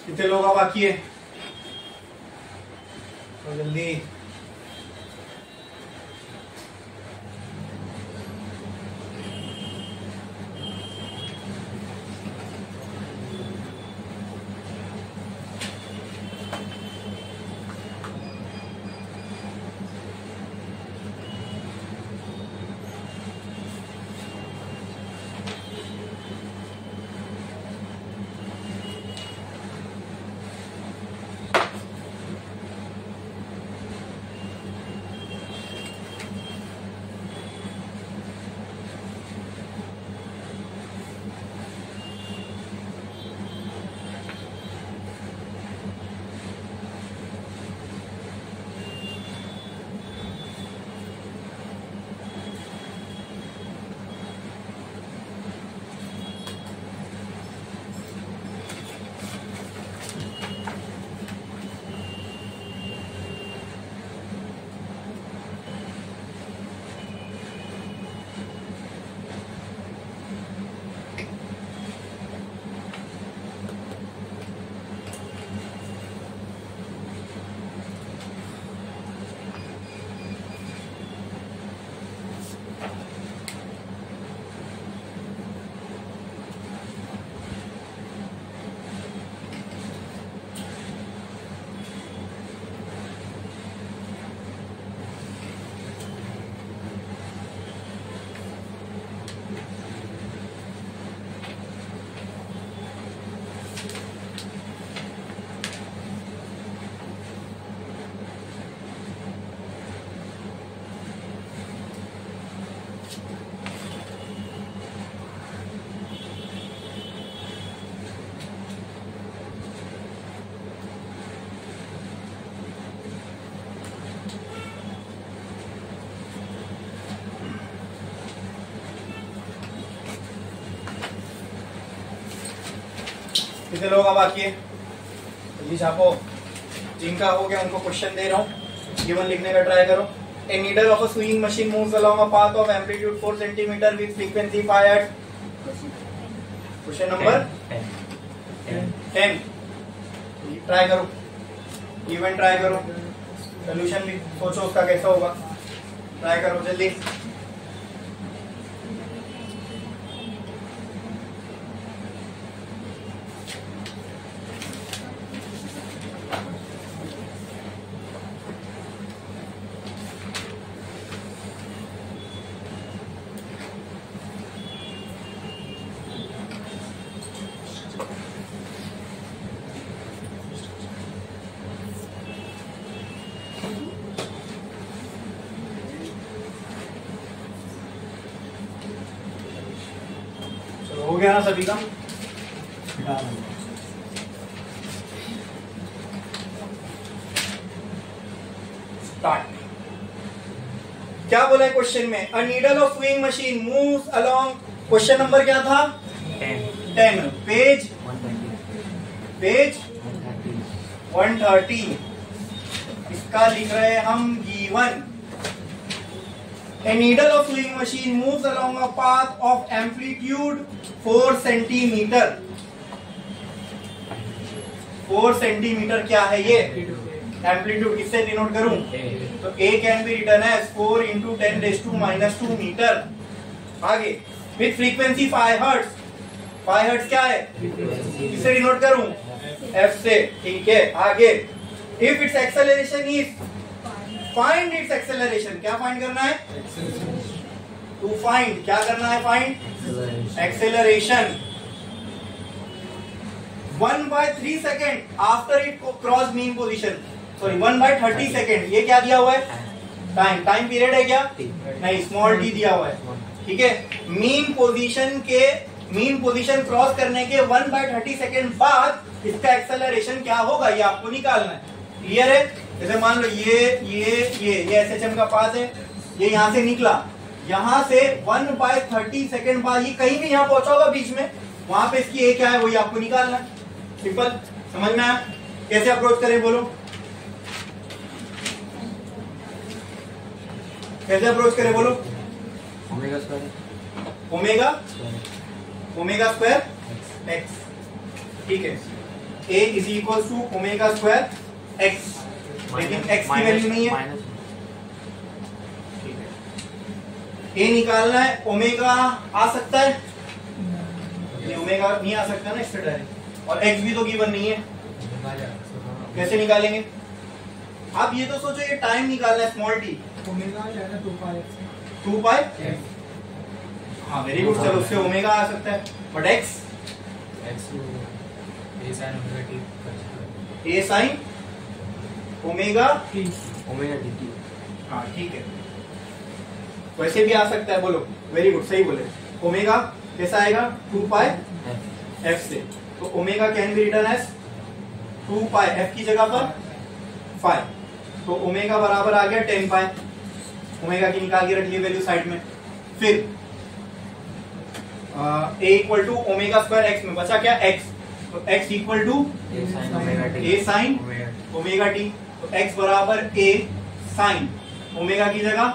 कितने लोग अब बाकी है? तो जल्दी। कितने लोग अब बाकी है? जल्दी छापो। जिनका हो गया उनको क्वेश्चन दे रहा हूँ, गिवन लिखने का ट्राई करो। A needle of a sewing machine moves along a path of amplitude 4 cm with frequency 5 Hz. Question number 10। Try करो, गिवन ट्राई करो, सोल्यूशन भी सोचो उसका कैसा होगा। ट्राई करो जल्दी। हो गया ना सभी का? स्टार्ट। क्या बोला है क्वेश्चन में? A needle of swing machine moves along. Question number क्या था? 10। पेज 130। इसका लिख रहे हैं हम given. A needle of sewing machine moves along a path of amplitude 4 centimeter. 4 centimetre क्या है ये? एम्पलीट्यूड किससे डिनोट करूं? तो A can be written as 4 into 10⁻² metre. आगे विथ फ्रीक्वेंसी 5 हर्ट्ज। 5 हर्ट्ज क्या है? किससे डिनोट करूं? F से। ठीक है, आगे if it's acceleration is, find its acceleration. क्या फाइंड करना है? टू फाइंड, क्या करना है? Find acceleration. 1/3 second after it cross mean position, sorry 1/30 second. ये क्या दिया हुआ है? टाइम। टाइम पीरियड है क्या? नहीं, स्मॉल टी दिया हुआ है। ठीक है, मीन पोजीशन क्रॉस करने के 1/30 सेकेंड बाद इसका एक्सेलरेशन क्या होगा ये आपको निकालना है। क्लियर है? जैसे मान लो ये SHM का पाथ है, ये यहां से निकला, यहां से 1/30 सेकेंड बाद ये कहीं भी यहां पहुंचा होगा बीच में, वहां पे इसकी क्या है वही आपको निकालना है। सिंपल, समझ में आया? कैसे अप्रोच करें बोलो? कैसे अप्रोच करें बोलो? Omega square x. ठीक है, a is equal to omega square x, लेकिन एक्स की वैल्यू नहीं है। ठीक है, ए निकालना है, ओमेगा आ सकता है, ये ओमेगा नहीं आ सकता ना इससे डायरेक्ट, और एक्स भी तो गिवन नहीं है, कैसे निकालेंगे? आप ये तो सोचो, ये टाइम निकालना है स्मॉल टी, ओमेगा आ जाएगा 2 2 पाई। हाँ वेरी गुड, चलो उससे ओमेगा आ सकता है, but x A sine omega omega dt। हाँ ठीक है, वैसे भी आ सकता है, बोलो वेरी गुड, सही बोले। ओमेगा कैसा आएगा? 2 पाई एफ से, तो omega can be written as 2 pi F की जगह पर 5, तो ओमेगा बराबर आ गया 10 पाई। ओमेगा की निकाल के रख लिए वैल्यू साइड में। फिर a equal to omega square x में बचा क्या? एक्स, तो x equal to a sine omega t, तो एक्स बराबर ए साइन ओमेगा की जगह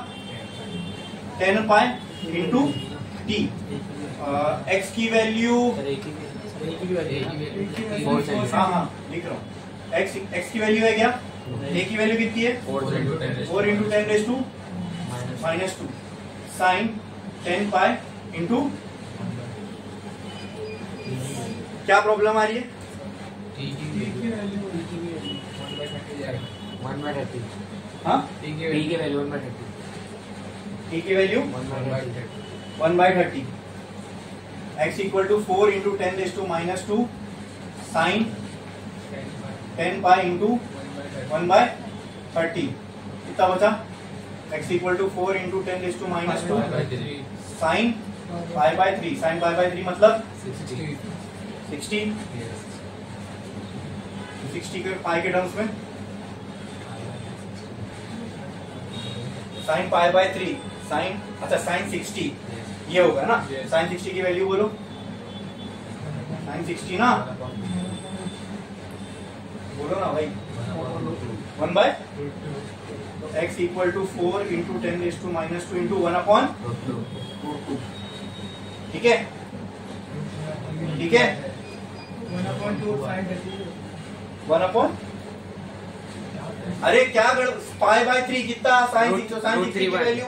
10 पाई इंटू टी। एक्स की वैल्यू हाँ लिख रहा हूँ, एक्स की वैल्यू है क्या? ए की वैल्यू कितनी है? 4 into 10 raise to -2 sine 10 pi into, क्या प्रॉब्लम आ रही है? 1/30। हाँ t की वैल्यू 1/30। टी की value 1/30। X equal to 4 into 10 raise to -2 sine 10 pi into 1/30। कितना बचा? X equal to 4 into 10 raise to -2 sine π/3। Sine π/3 मतलब 60 के पाई के टर्म्स में साइन π/3 साइन, अच्छा साइन 60 ये होगा ना। साइन 60 की वैल्यू बोलो, साइन 60 ना, बोलो ना भाई, 1/, तो x equal to 4 into 10 raise to -2 into 1/√2। ठीक है, ठीक है, 1/, अरे क्या π/3 कितना? साइन 60 की वैल्यू,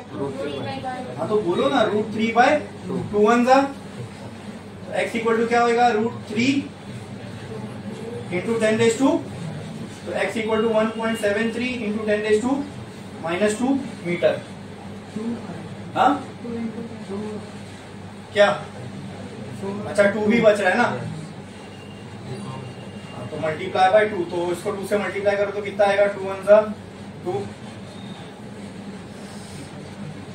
हाँ तो बोलो ना, √3/2 1 जा, एक्स इक्वल टू क्या होगा? √3 इंटू 10 रेज़ टू, तो x equal to 1.73 into 10 raise to -2 metre. हाँ क्या? अच्छा 2 भी बच रहा है ना, तो मल्टीप्लाई बाय 2, तो इसको 2 से मल्टीप्लाई करो तो कितना आएगा? 2 1 जा 2,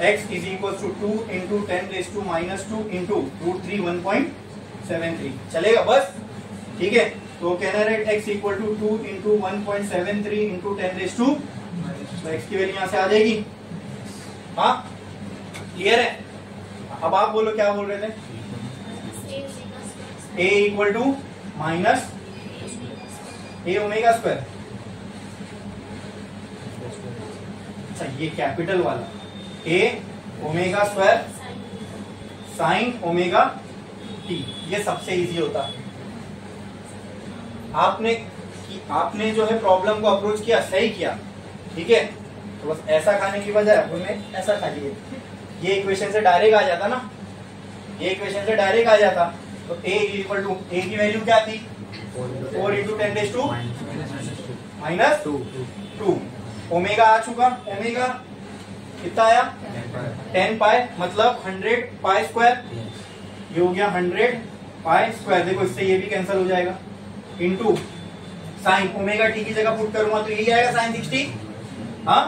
x is equal to 2 into 10 raise to -2 into √3 1.73। चलेगा बस? ठीक है, तो कहना है x equal to 2 into 1.73 into 10 raise to, तो x की वैल्यू यहाँ से आ जाएगी। हाँ क्लियर है? अब आप बोलो क्या बोल रहे थे? a equal to minus a omega square. अच्छा ये कैपिटल वाला a omega square sine omega t, ये सबसे इजी होता है। आपने जो है प्रॉब्लम को अप्रोच किया, सही किया, ठीक है, तो बस ऐसा खाने की बजाय आपने ऐसा खा लिए, ये इक्वेशन से डायरेक्ट आ जाता ना, ये इक्वेशन से डायरेक्ट आ जाता। तो a इक्वल टू, ए की वैल्यू क्या थी? 4 इंटू 10 रेज़ टू -2। ओमेगा आ चुका, ओमेगा कितना आया? 10 पाई, मतलब 100 पाई स्क्वायर, ये हो गया 100 पाई स्क्वायर। देखो इससे ये भी कैंसिल हो जाएगा, इंटू साइन ओमेगा टी की जगह पुट करूंगा तो यही आएगा साइन 60। हाँ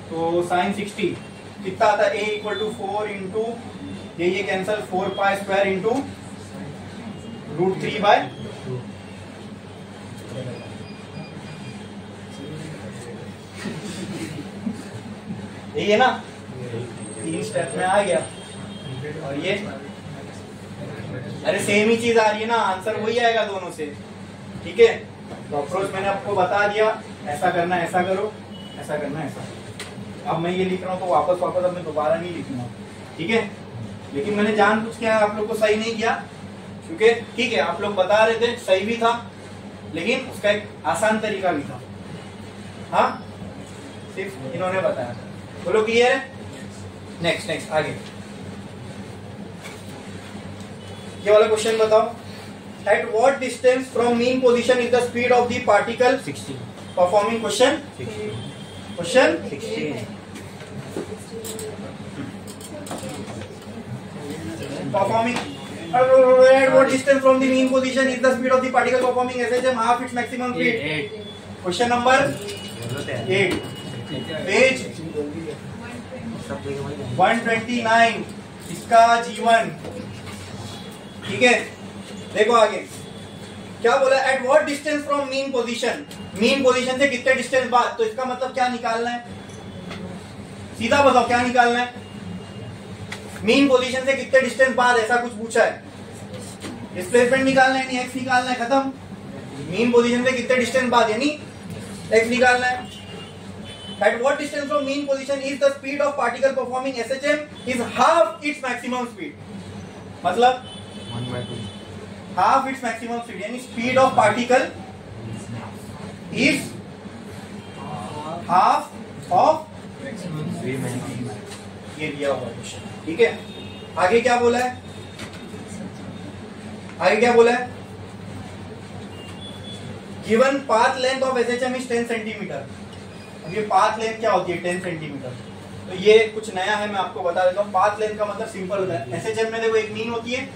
तो साइन 60 कितना आता है? a इक्वल टू 4 इंटू ये कैंसिल 4 पाई स्क्वायर इंटू √3/, यही है ना, 3 स्टेप में आ गया। और ये अरे सेम ही चीज आ रही है ना, आंसर वही आएगा दोनों से। ठीक है, तो अप्रोच मैंने आपको बता दिया, ऐसा करना ऐसा करो, ऐसा करना ऐसा। अब मैं ये लिख रहा हूँ तो वापस अब मैं दोबारा नहीं लिखूंगा, ठीक है। लेकिन मैंने जानबूझ के आप लोग को सही नहीं किया, क्योंकि ठीक है आप लोग बता रहे थे, सही भी था, लेकिन उसका एक आसान तरीका भी था। हाँ, सिर्फ इन्होंने बताया। बोलो क्लियर है? नेक्स्ट आगे ये वाला क्वेश्चन बताओ। At what distance from mean position is the speed of the particle 60 performing question 60 performing at what distance from the mean position is the speed of the particle performing SHM half its maximum speed? Question number 8 page 129 इसका G1। ठीक है, देखो आगे क्या बोला, at what distance from mean position, mean position से कितने distance बाद, तो इसका मतलब क्या निकालना है, सीधा बताओ क्या निकालना है। मीन पोजीशन से कितने डिस्टेंस बाद ऐसा कुछ पूछा है, डिस्प्लेसमेंट निकालना है, यानी एक्स निकालना है, खत्म। मीन पोजीशन से कितने डिस्टेंस बाद यानी एक्स निकालना है। At what distance from mean position is the speed of particle performing SHM is half its maximum speed, मतलब 1/2 हाफ इट्स मैक्सिमम स्पीड, यानी speed of particle is half of ये दिया हुआ क्वेश्चन। ठीक है, आगे क्या बोला है, आगे क्या बोला है, given path length of SHM is 10 centimetre. अब ये पाथ लेंथ क्या होती है, 10 सेंटीमीटर। तो ये कुछ नया है, मैं आपको बता देता हूँ। पाथ लेंथ का मतलब सिंपल होता है, एसएचएम में देखो एक मीन होती है,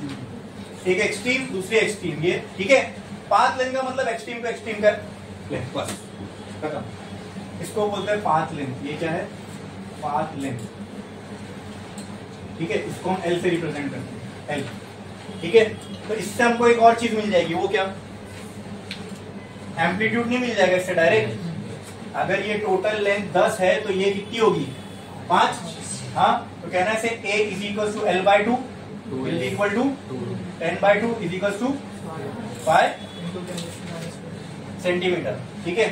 एक एक्सट्रीम, दूसरी एक्सट्रीम, ये ठीक है। पाथ लेंथ का मतलब एक्सट्रीम को एक्सट्रीम का लेंथ, बस खत्म। इसको बोलते हैं पाथ लेंथ। ये क्या है, पाथ लेंथ। ठीक है, इसको हम एल से रिप्रेजेंट करते हैं, एल। ठीक है, तो इससे हमको एक और चीज मिल जाएगी, वो क्या, एम्पलीट्यूड नहीं मिल जाएगा इससे डायरेक्ट। अगर ये टोटल लेंथ 10 है तो ये कितनी होगी, 5। हाँ, तो कहना है से a is equal to L/2 will be equal to 10/2 is equal to 5 centimetre. ठीक है,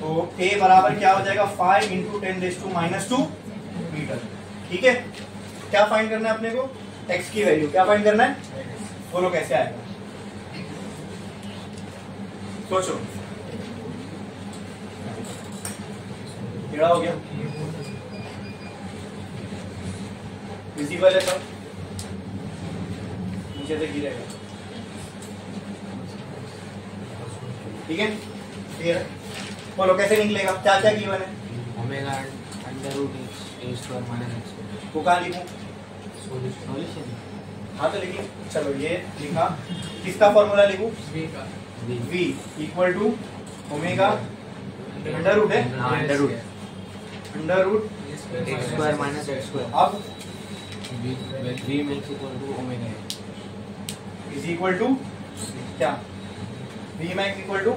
तो a बराबर क्या हो जाएगा, 5 इंटू 10⁻²मीटर। ठीक है, क्या फाइंड करना है अपने को, x की वैल्यू क्या फाइंड करना है, बोलो कैसे आएगा, सोचो। टेढ़ा हो गया, विजिबल है सब, नीचे से गिरेगा। ठीक है, क्लियर है, बोलो कैसे निकलेगा, क्या क्या गिवन है, ओमेगा √a² - x²। वो कहाँ लिखूं, सॉल्यूशन। हाँ तो लिखिए, चलो ये लिखा, किसका फॉर्मूला लिखूं, v equal to omega under root है, अंडर रूट x² - x²। अब v max = omega is equal to क्या, v max equal to,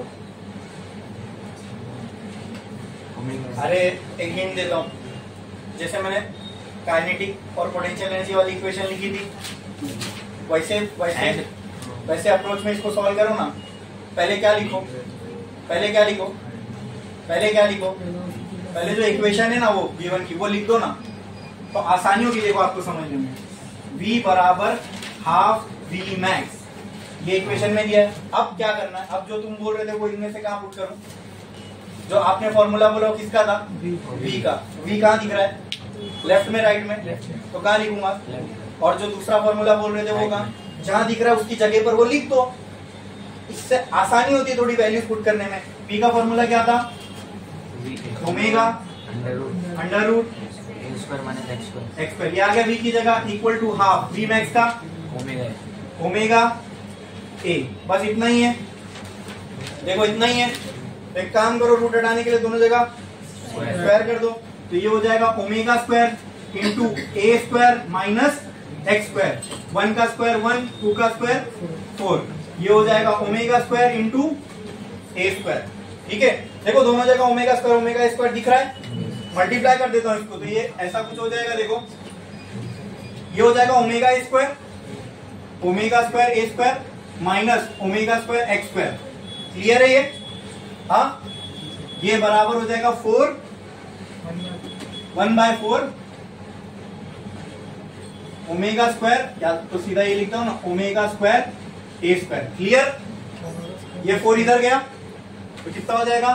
omega. अरे एक हिंट देता हूँ, जैसे मैंने काइनेटिक और पोटेंशियल एनर्जी वाली इक्वेशन लिखी थी, वैसे वैसे वैसे अप्रोच में इसको सॉल्व करो ना। पहले क्या लिखो, पहले क्या लिखो, पहले क्या लिखो, पहले जो इक्वेशन है ना वो गिवन की, वो लिख दो ना, तो आसानी होगी देखो आपको समझने में। v बराबर हाफ v मैक्स, ये इक्वेशन में दिया है। अब क्या करना है, अब जो तुम बोल रहे थे वो इनमें से कहाँ पुट करूं, जो आपने फॉर्मूला बोला वो किसका था, v का। v कहाँ दिख रहा है, लेफ्ट में राइट में, तो कहाँ लिखूंगा, और जो दूसरा फॉर्मूला बोल रहे थे वो कहाँ, जहां दिख रहा है उसकी जगह पर वो लिख दो, इससे आसानी होती है थोड़ी वैल्यूज पुट करने में। p का फॉर्मूला क्या था, omega under root a² - x²। x², ये आ गया v की जगह, equal to half v max का ओमेगा a, बस इतना ही है, देखो इतना ही है। एक काम करो, रूट हटाने के लिए दोनों जगह स्क्वायर कर दो, तो ये हो जाएगा omega square into a² minus x²। 1 का स्क्वायर 1, 2 का स्क्वायर 4, ये हो जाएगा ओमेगा स्क्वायर इंटू a²। ठीक है, देखो दोनों जगह ओमेगा स्क्वायर ओमेगा स्क्वायर दिख रहा है, मल्टीप्लाई कर देता हूं इसको, तो ये ऐसा कुछ हो जाएगा, देखो ये हो जाएगा omega square a² minus omega square x²। Clear है ये, हाँ, ये बराबर हो जाएगा 1/4 ओमेगा स्क्वायर, या तो सीधा ये लिखता हूं ना, ओमेगा स्क्वायर a²। क्लियर, ये 4 इधर गया, तो कितना हो जाएगा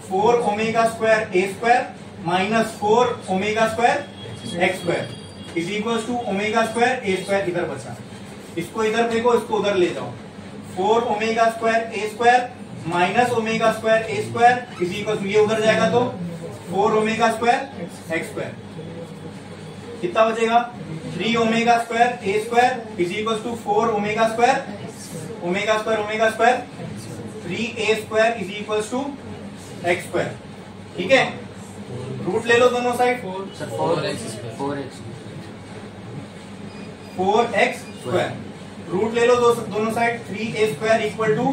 4 omega square A square minus 4 omega square X square is equal to omega square A square इधर बचा, इसको इधर फेंको, इसको उधर ले जाओ, 4 omega square A square minus omega square A square is equal to ये उधर जाएगा तो 4 ओमेगा स्क्वायर एक्स स्क्वायर, कितना बचेगा 3 omega square A square is equal to 4 omega square 3 A square is equal to X square. ठीक है, root ले लो दोनों साइड, 4x स्क्वायर, रूट ले लो दोनों side, 3a square equal to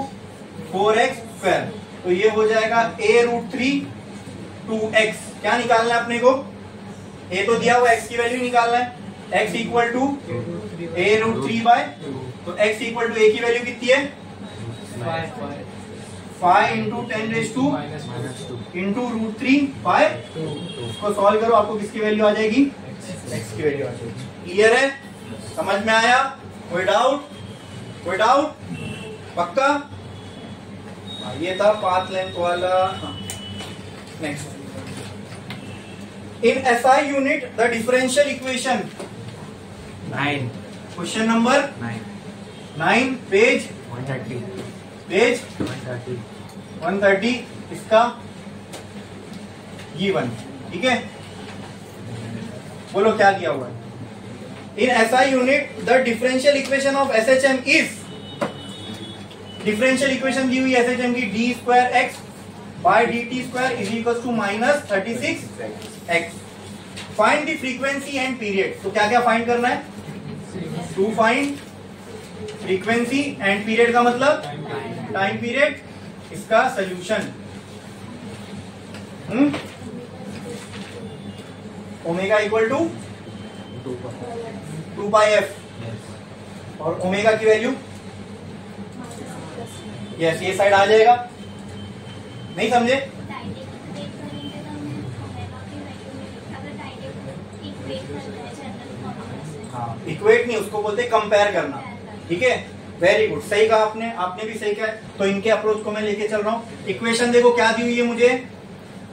4x square, तो ये हो जाएगा a√3 2x। क्या निकालना है अपने को, a तो दिया हुआ, x की वैल्यू निकालना है, x इक्वल टू a√3/2, तो x इक्वल टू a की वैल्यू कितनी है 5 इंटू 10⁻² इंटू √3/2, इसको सॉल्व करो, आपको किसकी वैल्यू आ जाएगी x की वैल्यू आ जाएगी। क्लियर है, समझ में आया, कोई डाउट पक्का। ये था पाथ लेंथ वाला। Next, in SI unit the differential equation 9 question number 9 page 130 इसका गिवन। ठीक है, बोलो क्या दिया हुआ है। In SI unit the differential equation of SHM is, differential equation दी हुई SHM की d²x by dt² is equal to -36x। Find the frequency and period, तो क्या क्या फाइंड करना है, to find frequency and period का मतलब टाइम पीरियड, इसका solution omega equal to 2πf और ओमेगा की वैल्यू यस ये साइड आ जाएगा, नहीं समझे, हाँ इक्वेट नहीं, उसको बोलते कंपेयर करना। ठीक है, वेरी गुड, सही कहा आपने भी सही कहा। तो इनके अप्रोच को मैं लेके चल रहा हूं। इक्वेशन देखो क्या दी हुई है मुझे,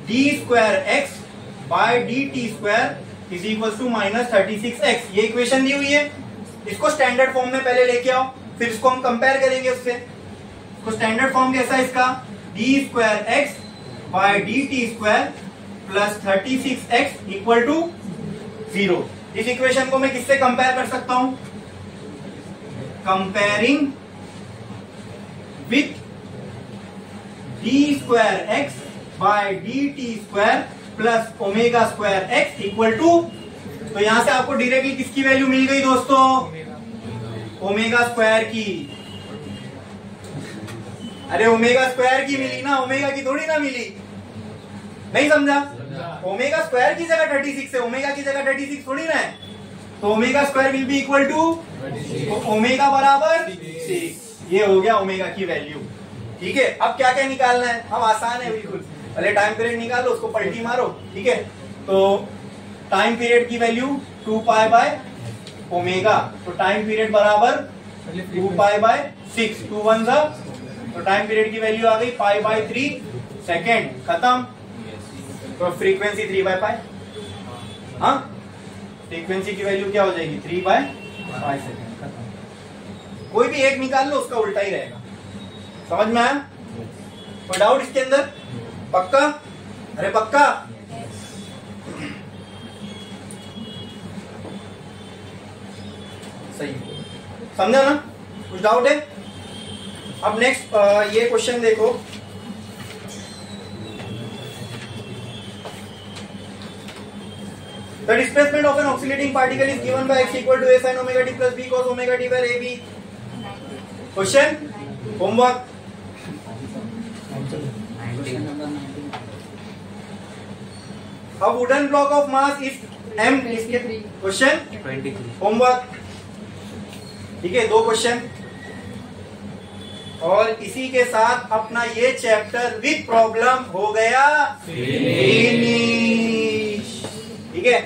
d²x by dt² is equal to -36x, ये इक्वेशन दी हुई है। इसको स्टैंडर्ड फॉर्म में पहले लेके आओ, फिर इसको हम कंपेयर करेंगे उससे। तो स्टैंडर्ड फॉर्म कैसा है इसका, d²x by dt² plus 36x equal to 0। इस इक्वेशन को मैं किससे कंपेयर कर सकता हूं, comparing with d²x by dt² plus ω² x equal to, तो यहां से आपको डायरेक्टली किसकी वैल्यू मिल गई दोस्तों, ω² की। अरे ω² की मिली ना, ओमेगा की थोड़ी ना मिली, नहीं समझा, ω² की जगह 36 है, ओमेगा की जगह 36 थोड़ी ना है, तो ω² विल बी इक्वल टू, तो ओमेगा बराबर 6, ये हो गया ओमेगा की वैल्यू। ठीक है, अब क्या क्या निकालना है, हम आसान है बिल्कुल, पहले टाइम पीरियड निकालो, उसको पलटी मारो। ठीक है, तो टाइम पीरियड की वैल्यू 2π/ω, तो टाइम पीरियड बराबर 2π/6, 2 1 जा, तो टाइम पीरियड की वैल्यू आ गई π/3 सेकेंड, खत्म। तो फ्रीक्वेंसी 3/π, हाँ फ्रीक्वेंसी की वैल्यू क्या हो जाएगी 3/π सेकेंड, खत्म। कोई भी एक निकाल लो, उसका उल्टा ही रहेगा। समझ में आया, कोई डाउट इसके अंदर, पक्का, अरे पक्का। सही, समझा ना, कुछ डाउट है। अब नेक्स्ट ये क्वेश्चन देखो, the displacement of an oscillating particle is given by x equal to a sin omega t plus b cos omega t where ab, question, homework, a wooden block of mass is m, question 23, homework. ठीक है, 2 question, और इसी के साथ अपना ये chapter with problem हो गया फिनिश। ठीक है,